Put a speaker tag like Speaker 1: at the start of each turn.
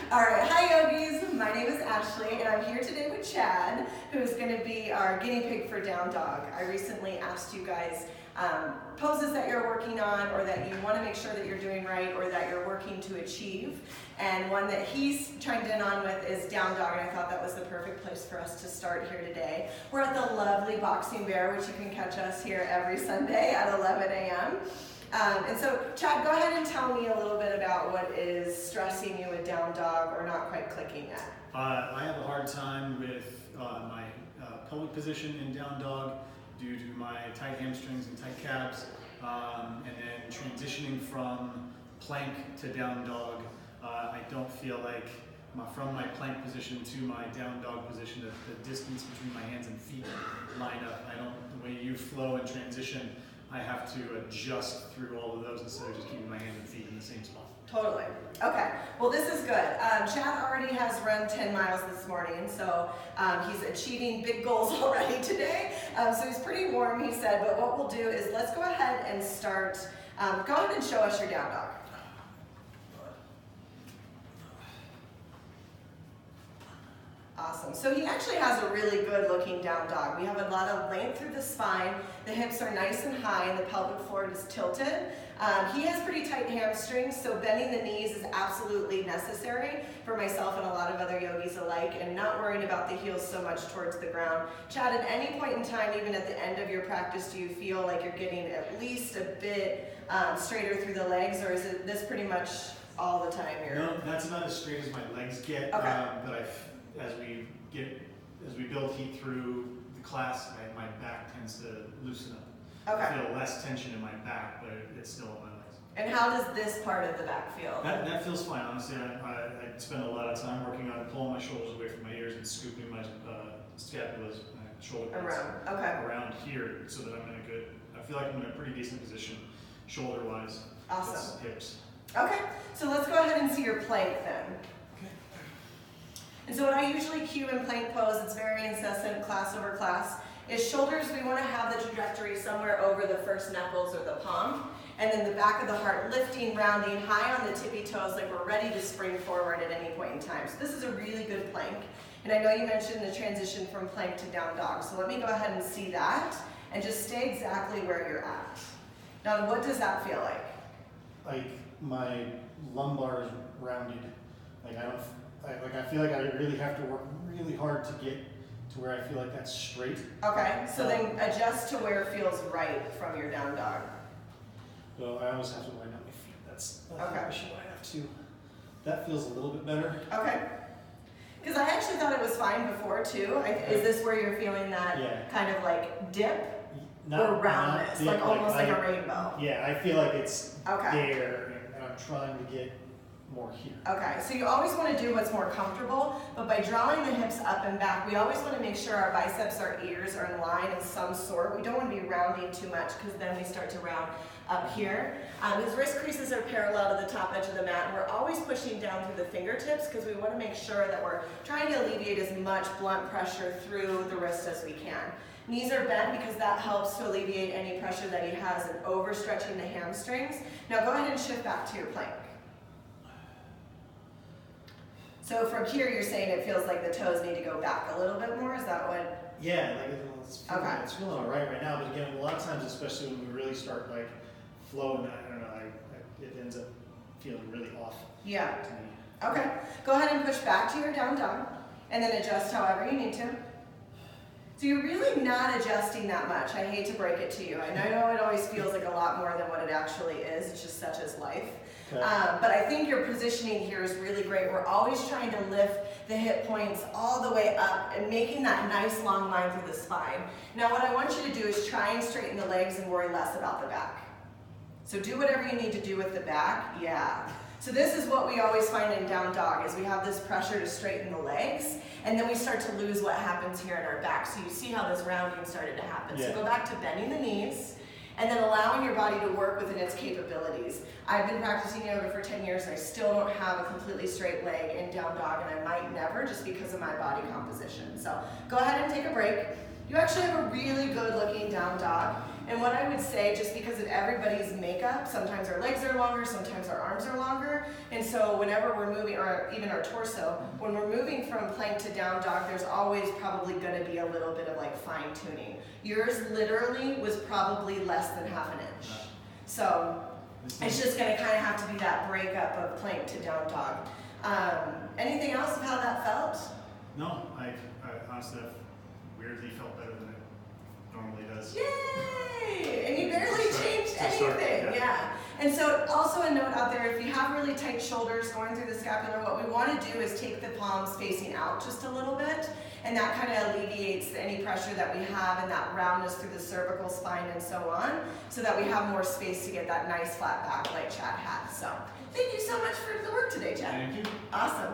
Speaker 1: All right, hi yogis. My name is Ashley and I'm here today with Chad, who's going to be our guinea pig for Down Dog. I recently asked you guys poses that you're working on or that you want to make sure that you're doing right or that you're working to achieve. And one that he's chimed in on with is Down Dog, and I thought that was the perfect place for us to start here today. We're at the lovely Boxing Bear, which you can catch us here every Sunday at 11 a.m. And so, Chad, go ahead and tell me a little bit about what is stressing you with Down Dog or not quite clicking yet.
Speaker 2: I have a hard time with my pelvic position in Down Dog due to my tight hamstrings and tight calves, and then transitioning from plank to Down Dog. I don't feel like from my plank position to my Down Dog position, the distance between my hands and feet line up. The way you flow and transition, I have to adjust through all of those instead of just keeping my hands and feet in the same spot.
Speaker 1: Totally. Okay. Well, this is good. Chad already has run 10 miles this morning, so he's achieving big goals already today. So he's pretty warm, he said, but what we'll do is let's go ahead and start. Go ahead and show us your Down Dog. Awesome. So he actually has a really good looking Down Dog. We have a lot of length through the spine. The hips are nice and high and the pelvic floor is tilted. He has pretty tight hamstrings, so bending the knees is absolutely necessary for myself and a lot of other yogis alike, and not worrying about the heels so much towards the ground. Chad, at any point in time, even at the end of your practice, do you feel like you're getting at least a bit straighter through the legs, or is it this pretty much all the time?
Speaker 2: No, that's about as straight as my legs get.
Speaker 1: Okay.
Speaker 2: But as we build heat through the class, my back tends to loosen up.
Speaker 1: Okay.
Speaker 2: I feel less tension in my back, but it's still in my legs.
Speaker 1: And how does this part of the back feel?
Speaker 2: That feels fine, honestly. I spend a lot of time working on pulling my shoulders away from my ears and scooping my scapulas, my shoulder blades around here, so that I feel like I'm in a pretty decent position, shoulder-wise.
Speaker 1: Awesome.
Speaker 2: Hips.
Speaker 1: Okay, so let's go ahead and see your plank then.
Speaker 2: Okay.
Speaker 1: And so what I usually cue in plank pose, it's very incessant, class over class, is shoulders, we want to have the trajectory somewhere over the first knuckles or the palm, and then the back of the heart lifting, rounding, high on the tippy toes like we're ready to spring forward at any point in time. So this is a really good plank. And I know you mentioned the transition from plank to Down Dog, so let me go ahead and see that, and just stay exactly where you're at. Now, what does that feel like?
Speaker 2: Like my lumbar is rounded. I feel like I really have to work really hard to get to where I feel like that's straight.
Speaker 1: Okay, so then adjust to where it feels right from your Down Dog.
Speaker 2: So I almost have to line up my feet. That's
Speaker 1: okay.
Speaker 2: the issue. I have to. That feels a little bit better.
Speaker 1: Okay. Because I actually thought it was fine before too. Is this where you're feeling that kind of like dip or roundness, like almost like a rainbow?
Speaker 2: Yeah, I feel like it's there, and I'm trying to get more here. Okay,
Speaker 1: so you always want to do what's more comfortable, but by drawing the hips up and back, we always want to make sure our biceps, our ears are in line of some sort. We don't want to be rounding too much because then we start to round up here. His wrist creases are parallel to the top edge of the mat, and we're always pushing down through the fingertips because we want to make sure that we're trying to alleviate as much blunt pressure through the wrist as we can. Knees are bent because that helps to alleviate any pressure that he has in overstretching the hamstrings. Now go ahead and shift back to your plank. So from here, you're saying it feels like the toes need to go back a little bit more? Is that what?
Speaker 2: Yeah, it's feeling all right now. But again, a lot of times, especially when we really start like flowing, I don't know, it ends up feeling really off.
Speaker 1: Yeah.
Speaker 2: To me.
Speaker 1: Okay. Go ahead and push back to your Down Dog, and then adjust however you need to. So you're really not adjusting that much. I hate to break it to you. And I know it always feels like a lot more than what it actually is. It's just such as life.
Speaker 2: Okay.
Speaker 1: But I think your positioning here is really great. We're always trying to lift the hip points all the way up and making that nice long line through the spine. Now what I want you to do is try and straighten the legs and worry less about the back. So do whatever you need to do with the back. Yeah. So this is what we always find in Down Dog, is we have this pressure to straighten the legs, and then we start to lose what happens here in our back. So you see how this rounding started to happen.
Speaker 2: Yeah.
Speaker 1: So go back to bending the knees, and then allowing your body to work within its capabilities. I've been practicing yoga for 10 years, and I still don't have a completely straight leg in Down Dog, and I might never just because of my body composition. So go ahead and take a break. You actually have a really good looking Down Dog. And what I would say, just because of everybody's makeup, sometimes our legs are longer, sometimes our arms are longer. And so whenever we're moving, or even our torso, when we're moving from plank to down dog, there's always probably gonna be a little bit of like fine tuning. Yours literally was probably less than half an inch. So it's just gonna kind of have to be that breakup of plank to down dog. Anything else of how that felt?
Speaker 2: No, I honestly have weirdly felt better than it normally does.
Speaker 1: Yay! And you barely changed
Speaker 2: start,
Speaker 1: anything, yeah. And so also a note out there, if you have really tight shoulders going through the scapula, what we want to do is take the palms facing out just a little bit, and that kind of alleviates any pressure that we have and that roundness through the cervical spine and so on, so that we have more space to get that nice flat back like Chad had. So thank you so much for the work today, Chad.
Speaker 2: Thank you.
Speaker 1: Awesome.